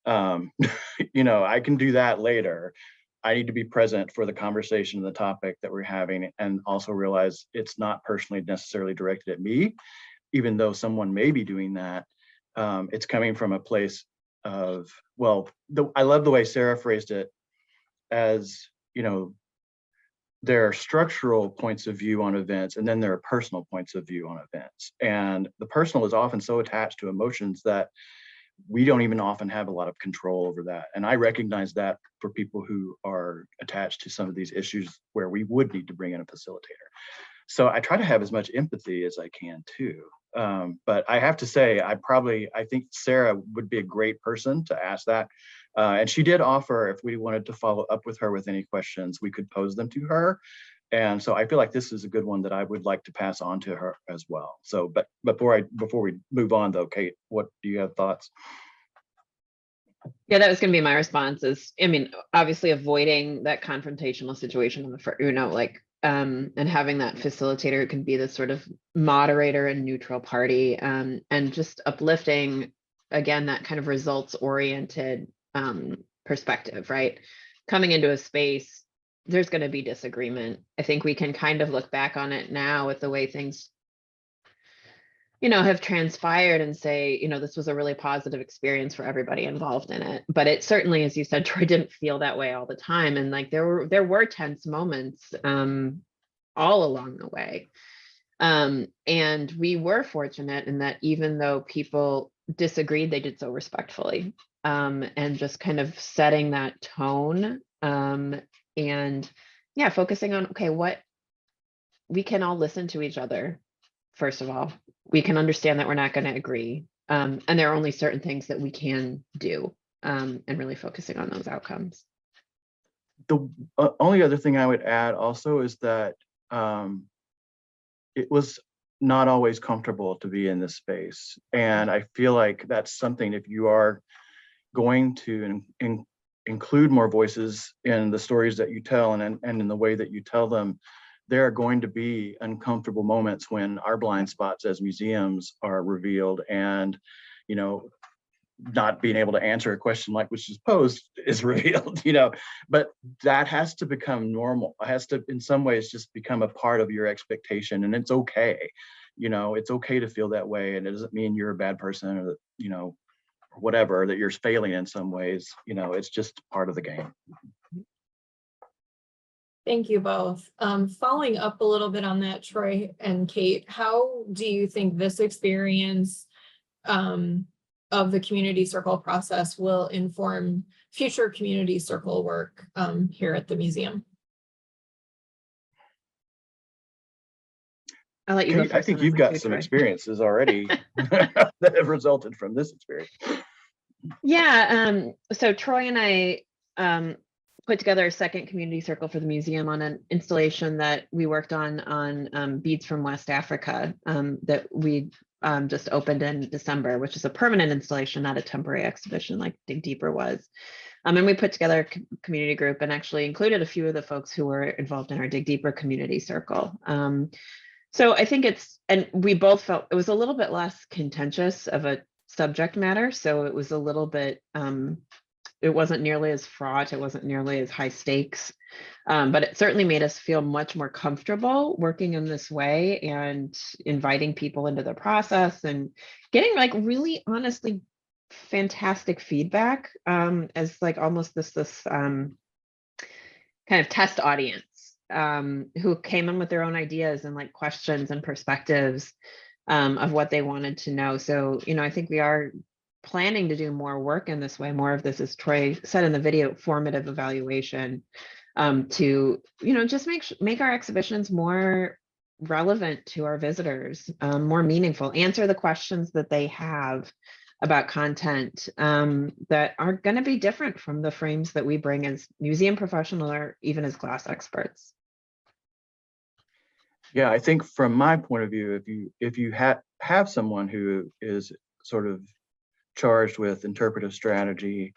Speaker 5: You know, I can do that later. I need to be present for the conversation, the topic that we're having, and also realize it's not personally necessarily directed at me, even though someone may be doing that. It's coming from a place of, well, I love the way Sarah phrased it as, you know, there are structural points of view on events, and then there are personal points of view on events. And the personal is often so attached to emotions that we don't even often have a lot of control over that. And I recognize that for people who are attached to some of these issues where we would need to bring in a facilitator. So I try to have as much empathy as I can too. But I have to say, I think Sarah would be a great person to ask that. And she did offer, if we wanted to follow up with her with any questions, we could pose them to her. And so I feel like this is a good one that I would like to pass on to her as well. So, but before we move on though, Kate, what do you have thoughts?
Speaker 3: Yeah, that was going to be my response is, I mean, obviously avoiding that confrontational situation on the front, you know, like, and having that facilitator who can be this sort of moderator and neutral party, and just uplifting, again, that kind of results oriented perspective, right? Coming into a space, there's going to be disagreement. I think we can kind of look back on it now with the way things, you know, have transpired and say, you know, this was a really positive experience for everybody involved in it. But it certainly, as you said, Troy, didn't feel that way all the time. And like there were tense moments all along the way. And we were fortunate in that even though people disagreed, they did so respectfully, and just kind of setting that tone, and yeah, focusing on, okay, what we can all listen to each other. First of all, we can understand that we're not going to agree. And there are only certain things that we can do, and really focusing on those outcomes.
Speaker 5: The only other thing I would add also is that it was not always comfortable to be in this space. And I feel like that's something, if you are going to include more voices in the stories that you tell and in the way that you tell them, there are going to be uncomfortable moments when our blind spots as museums are revealed, and, you know, not being able to answer a question like which is posed is revealed, you know, but that has to become normal. It has to, in some ways, just become a part of your expectation, and it's okay. You know, it's okay to feel that way, and it doesn't mean you're a bad person or that, you know, whatever, that you're failing in some ways. You know, it's just part of the game.
Speaker 1: Thank you both. Following up a little bit on that, Troy and Kate, how do you think this experience of the community circle process will inform future community circle work here at the museum?
Speaker 3: I'll let you go first.
Speaker 5: I think you've got some experiences already that have resulted from this experience.
Speaker 3: Yeah, so Troy and I put together a second community circle for the museum on an installation that we worked on beads from West Africa, that we just opened in December, which is a permanent installation, not a temporary exhibition like Dig Deeper was. And we put together a community group and actually included a few of the folks who were involved in our Dig Deeper community circle. So I think and we both felt it was a little bit less contentious of a subject matter. So it was a little bit, it wasn't nearly as fraught, it wasn't nearly as high stakes, but it certainly made us feel much more comfortable working in this way and inviting people into the process and getting like really honestly fantastic feedback, as like almost this kind of test audience, who came in with their own ideas and like questions and perspectives of what they wanted to know. So, you know, I think we are planning to do more work in this way, more of this, as Troy said in the video, formative evaluation, to, you know, just make our exhibitions more relevant to our visitors, more meaningful, answer the questions that they have about content, that are going to be different from the frames that we bring as museum professional or even as glass experts.
Speaker 5: Yeah, I think from my point of view, if you have someone who is sort of charged with interpretive strategy,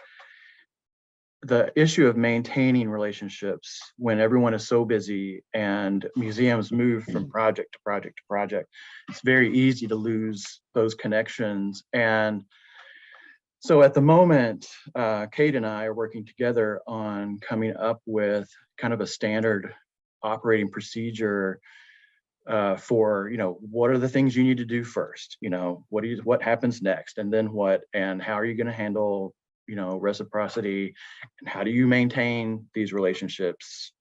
Speaker 5: the issue of maintaining relationships when everyone is so busy and museums move from project to project to project, it's very easy to lose those connections. And So at the moment, Kate and I are working together on coming up with kind of a standard operating procedure for, you know, what are the things you need to do first? You know, what happens next, and then what, and how are you going to handle, you know, reciprocity, and how do you maintain these relationships?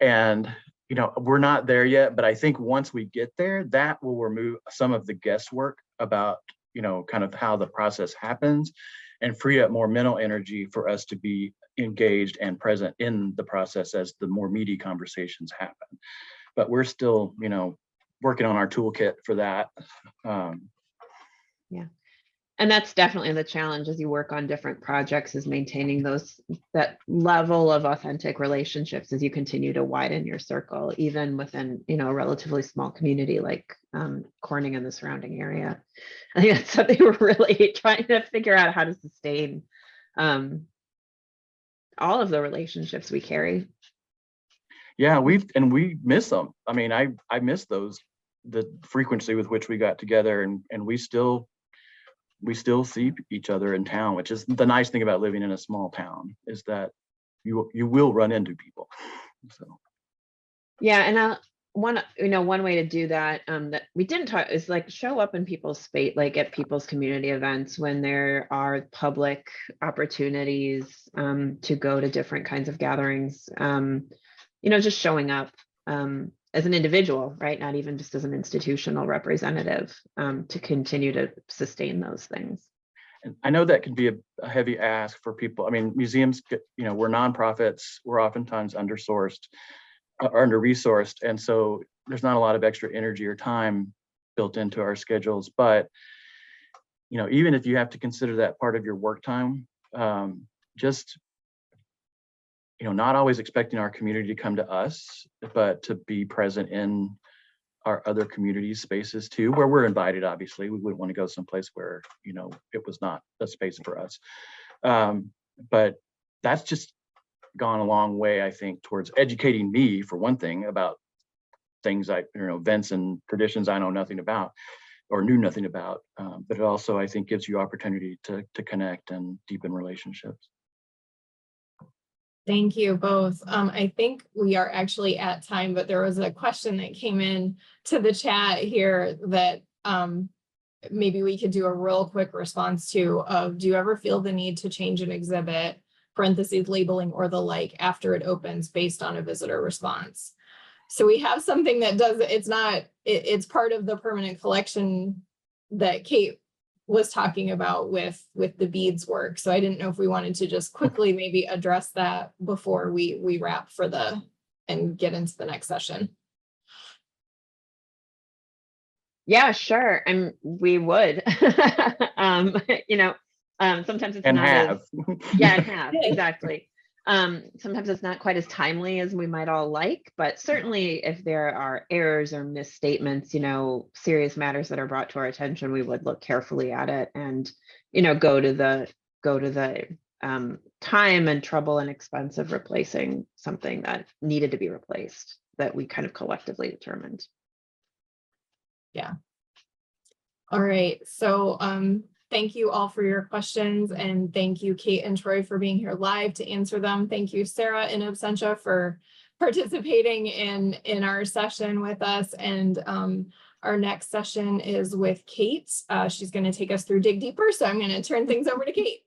Speaker 5: And you know, we're not there yet, but I think once we get there, that will remove some of the guesswork about, you know, kind of how the process happens, and free up more mental energy for us to be engaged and present in the process as the more meaty conversations happen. But we're still, you know, working on our toolkit for that.
Speaker 3: Yeah. And that's definitely the challenge as you work on different projects, is maintaining that level of authentic relationships as you continue to widen your circle, even within, you know, a relatively small community like Corning and the surrounding area. I think that's something we're really trying to figure out, how to sustain all of the relationships we carry.
Speaker 5: Yeah, we miss them. I mean, I miss those, the frequency with which we got together, and we still see each other in town, which is the nice thing about living in a small town, is that you will run into people. So
Speaker 3: Yeah, and one way to do that that we didn't talk is like show up in people's space, like at people's community events when there are public opportunities to go to different kinds of gatherings. You know, just showing up as an individual, right? Not even just as an institutional representative, to continue to sustain those things.
Speaker 5: and I know that can be a heavy ask for people. I mean, museums, you know, we're nonprofits, we're oftentimes under-resourced, and so there's not a lot of extra energy or time built into our schedules. But you know, even if you have to consider that part of your work time, just, you know, not always expecting our community to come to us, but to be present in our other community spaces too, where we're invited. Obviously, we wouldn't want to go someplace where, you know, it was not a space for us. But that's just gone a long way, I think, towards educating me, for one thing, about things like, you know, events and traditions I know nothing about or knew nothing about. But it also, I think, gives you opportunity to connect and deepen relationships.
Speaker 1: Thank you both. I think we are actually at time, but there was a question that came in to the chat here that maybe we could do a real quick response to, of, do you ever feel the need to change an exhibit, parentheses, labeling or the like, after it opens based on a visitor response? So we have something that does, it's part of the permanent collection that Kate was talking about with the beads work. So I didn't know if we wanted to just quickly maybe address that before we wrap and get into the next session.
Speaker 3: Yeah, sure. And we would, you know, sometimes it's
Speaker 5: And
Speaker 3: not
Speaker 5: have.
Speaker 3: yeah, and have, exactly. Sometimes it's not quite as timely as we might all like, but certainly if there are errors or misstatements, you know, serious matters that are brought to our attention, we would look carefully at it and, you know, go to the time and trouble and expense of replacing something that needed to be replaced, that we kind of collectively determined.
Speaker 1: Yeah. All right. So thank you all for your questions, and thank you, Kate and Troy, for being here live to answer them. Thank you, Sarah in absentia, for participating in our session with us. And our next session is with Kate. She's going to take us through Dig Deeper. So I'm going to turn things over to Kate.